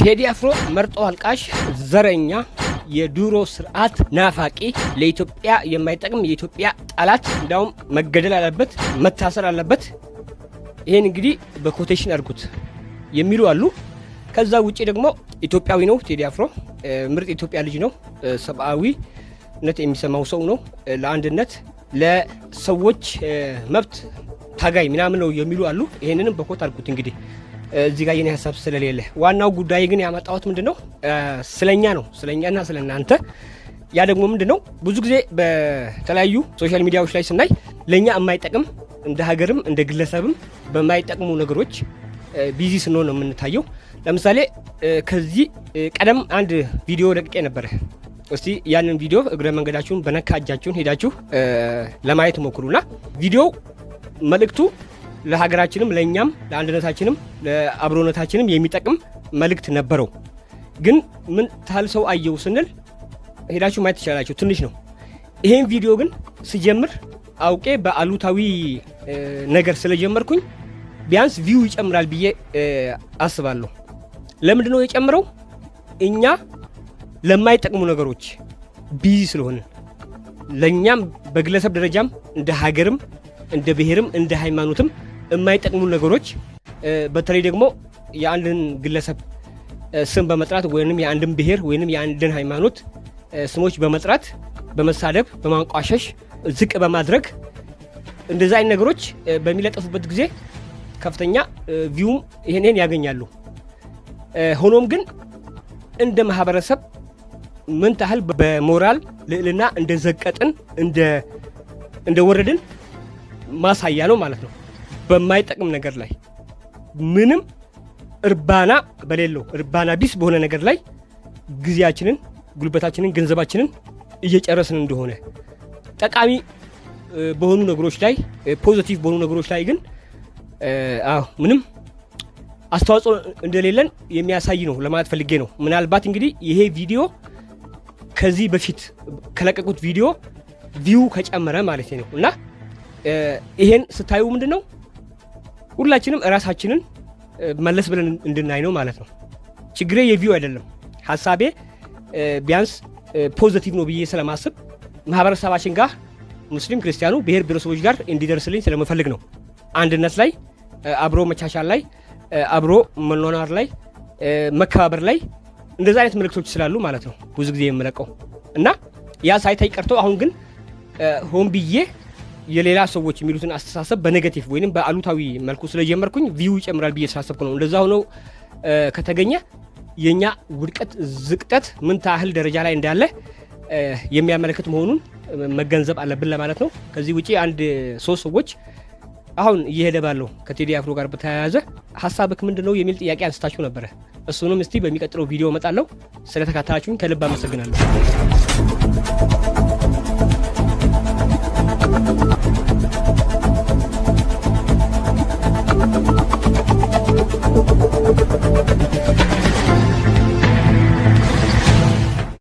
ቴዲ አፍሮ መርጦ አልቃሽ ዘረኛ የዱሮ ስርዓት ናፋቂ ለኢትዮጵያ የማይጠቅም የኢትዮጵያ ጠላት እንዳውም መገደል አለበት መታሰር አለበት። ይሄን እንግዲህ በኮቴሽን አድርጉት የሚሉ አሉ። ከዛ ውጪ ደግሞ ኢትዮጵያዊ ነው ቴዲ አፍሮ ምርጥ ኢትዮጵያ ልጅ ነው። ሰብአዊነት የሚሰማው ሰው ነው። ለአንድነት ለሰዎች መብት ታጋይ ምናምን ነው የሚሉ አሉ። ይሄንንም በኮት አድርጉት እንግዲህ እዚህ ጋር የኔ ሐሳብ ስለሌለ ዋናው ጉዳይ ግን ያመጣሁት ምንድነው ስለኛ ነው ስለኛና ስለናንተ። ያ ደግሞ ምንድነው ብዙ ጊዜ በተለያዩ ሶሻል ሚዲያዎች ላይ ስናይ ለኛ የማይጠቅም እንደ ሀገርም እንደ ግለሰብም በማይጠቅሙ ነገሮች ቢዚ ስንሆን ነው የምንታየው። ለምሳሌ ከዚህ ቀደም አንድ ቪዲዮ ለቅቄ ነበር። እስቲ ያንን ቪዲዮ እግረ መንገዳችሁን በነካ እጃችሁን ሄዳችሁ ለማየት ሞክሩና ቪዲዮው መልእክቱ ለሀገራችንም ለኛም ለአንድነታችንም ለአብሮነታችንም የሚጠቅም መልእክት ነበረው። ግን ምን ታህል ሰው አየው ስንል ሄዳችሁ ማየት ትችላላችሁ። ትንሽ ነው። ይሄን ቪዲዮ ግን ሲጀምር አውቄ በአሉታዊ ነገር ስለጀመርኩኝ ቢያንስ ቪው ይጨምራል ብዬ አስባለሁ። ለምንድን ነው የጨምረው? እኛ ለማይጠቅሙ ነገሮች ቢዚ ስለሆነ ለኛም በግለሰብ ደረጃም እንደ ሀገርም እንደ ብሔርም እንደ ሃይማኖትም የማይጠቅሙ ነገሮች በተለይ ደግሞ የአንድን ግለሰብ ስም በመጥራት ወይንም የአንድን ብሔር ወይንም የአንድን ሃይማኖት ስሞች በመጥራት በመሳደብ በማንቋሸሽ ዝቅ በማድረግ እንደዛ አይነት ነገሮች በሚለጠፉበት ጊዜ ከፍተኛ ቪውም ይሄንን ያገኛሉ። ሆኖም ግን እንደ ማህበረሰብ ምን ታህል በሞራል ልዕልና እንደዘቀጥን እንደወረድን ማሳያ ነው ማለት ነው። በማይጠቅም ነገር ላይ ምንም እርባና በሌለው እርባና ቢስ በሆነ ነገር ላይ ጊዜያችንን ጉልበታችንን ገንዘባችንን እየጨረስን እንደሆነ ጠቃሚ በሆኑ ነገሮች ላይ ፖዚቲቭ በሆኑ ነገሮች ላይ ግን ምንም አስተዋጽኦ እንደሌለን የሚያሳይ ነው ለማለት ፈልጌ ነው። ምናልባት እንግዲህ ይሄ ቪዲዮ ከዚህ በፊት ከለቀቁት ቪዲዮ ቪው ከጨመረ ማለት ነው እና ይሄን ስታዩ ምንድነው ሁላችንም ራሳችንን መለስ ብለን እንድናይ ነው ማለት ነው። ችግሬ የቪው አይደለም። ሐሳቤ ቢያንስ ፖዚቲቭ ነው ብዬ ስለማስብ ማህበረሰባችን ጋር ሙስሊም ክርስቲያኑ ብሔር ብሔረሰቦች ጋር እንዲደርስልኝ ስለምፈልግ ነው። አንድነት ላይ አብሮ መቻቻል ላይ አብሮ መኖር ላይ መከባበር ላይ እንደዛ አይነት መልእክቶች ስላሉ ማለት ነው ብዙ ጊዜ የምለቀው እና ያ ሳይታይ ቀርቶ አሁን ግን ሆን ብዬ የሌላ ሰዎች የሚሉትን አስተሳሰብ በኔጌቲቭ ወይንም በአሉታዊ መልኩ ስለጀመርኩኝ ቪው ይጨምራል ብዬ ስላሰብኩ ነው። እንደዛ ሆኖ ከተገኘ የኛ ውድቀት ዝቅጠት ምን ታህል ደረጃ ላይ እንዳለ የሚያመለክት መሆኑን መገንዘብ አለብን ለማለት ነው። ከዚህ ውጪ አንድ ሶስት ሰዎች አሁን እየሄደ ባለው ከቴዲ አፍሮ ጋር በተያያዘ ሐሳብክ ምንድነው የሚል ጥያቄ አንስታችሁ ነበር። እሱንም እስቲ በሚቀጥለው ቪዲዮ እመጣለሁ። ስለተከታተላችሁኝ ከልብ አመሰግናለሁ።